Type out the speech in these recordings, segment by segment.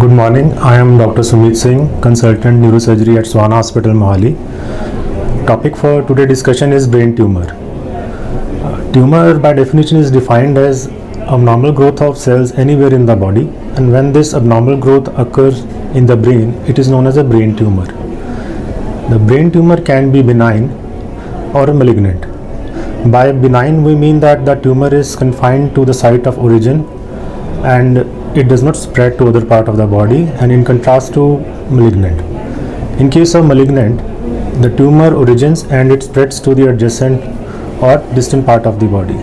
Good morning. I am Dr. Sumit Singh, consultant neurosurgery at Sohana Hospital, Mohali. Topic for today's discussion is brain tumor. Tumor by definition is defined as abnormal growth of cells anywhere in the body, and when this abnormal growth occurs in the brain, it is known as a brain tumor. The brain tumor can be benign or malignant. By benign we mean that the tumor is confined to the site of origin and it does not spread to other part of the body, and in contrast to malignant. In case of malignant, the tumor origins and it spreads to the adjacent or distant part of the body.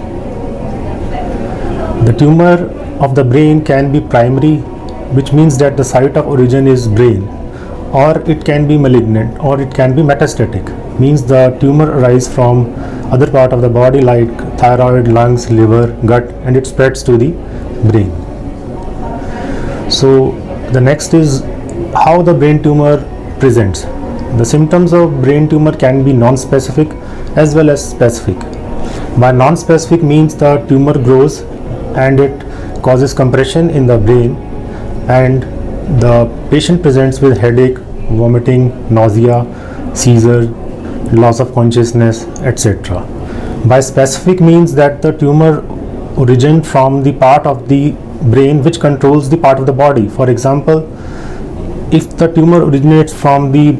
The tumor of the brain can be primary, which means that the site of origin is brain, or it can be malignant, or it can be metastatic, means the tumor arises from other part of the body like thyroid, lungs, liver, gut, and it spreads to the brain. So the next is how the brain tumor presents. The symptoms of brain tumor can be non-specific as well as specific. By non-specific means the tumor grows and it causes compression in the brain, and the patient presents with headache, vomiting, nausea, seizure, loss of consciousness, etc. By specific means that the tumor originates from the part of the brain which controls the part of the body. For example, if the tumor originates from the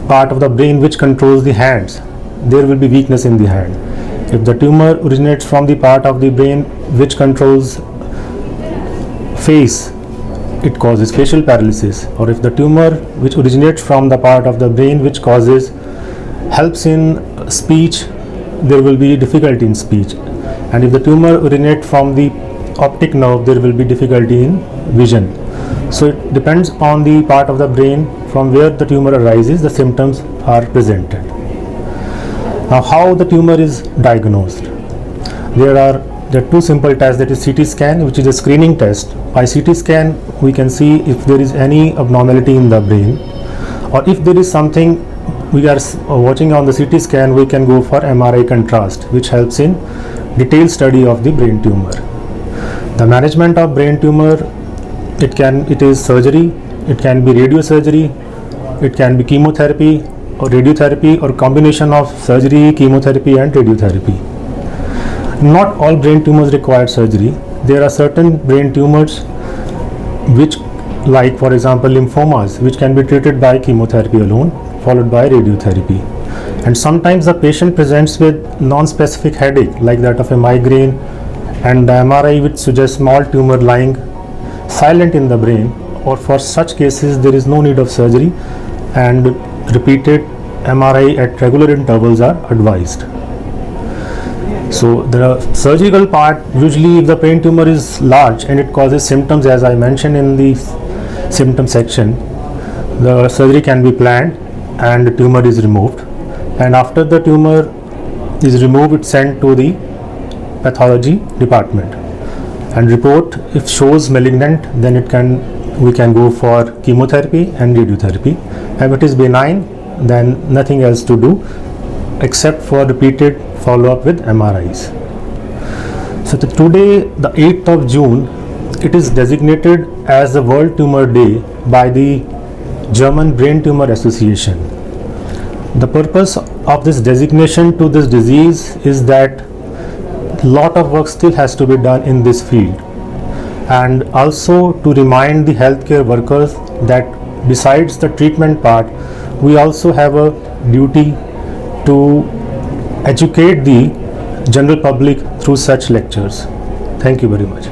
part of the brain which controls the hands, there will be weakness in the hand. If the tumor originates from the part of the brain which controls face, it causes facial paralysis. Or if the tumor which originates from the part of the brain which helps in speech, there will be difficulty in speech. And if the tumor originates from the optic nerve, there will be difficulty in vision. So it depends on the part of the brain from where the tumor arises, the symptoms are presented. Now, how the tumor is diagnosed? There are two simple tests, that is CT scan, which is a screening test. By CT scan we can see if there is any abnormality in the brain, or if there is something we are watching on the CT scan, we can go for MRI contrast, which helps in detailed study of the brain tumor. The management of brain tumor, it is surgery, it can be radiosurgery, it can be chemotherapy or radiotherapy, or combination of surgery, chemotherapy and radiotherapy. Not all brain tumors require surgery. There are certain brain tumors which, like for example lymphomas, which can be treated by chemotherapy alone followed by radiotherapy. And sometimes the patient presents with non-specific headache like that of a migraine, and the MRI which suggests small tumor lying silent in the brain, or for such cases there is no need of surgery and repeated MRI at regular intervals are advised. So the surgical part, usually if the brain tumor is large and it causes symptoms as I mentioned in the symptom section, the surgery can be planned and the tumor is removed, and after the tumor is removed it's sent to the pathology department, and report if shows malignant, then we can go for chemotherapy and radiotherapy. If it is benign, then nothing else to do except for repeated follow-up with MRIs. So today, the 8th of June, it is designated as the World Tumor Day by the German Brain Tumor Association. The purpose of this designation to this disease is that lot of work still has to be done in this field, and also to remind the healthcare workers that besides the treatment part, we also have a duty to educate the general public through such lectures. Thank you very much.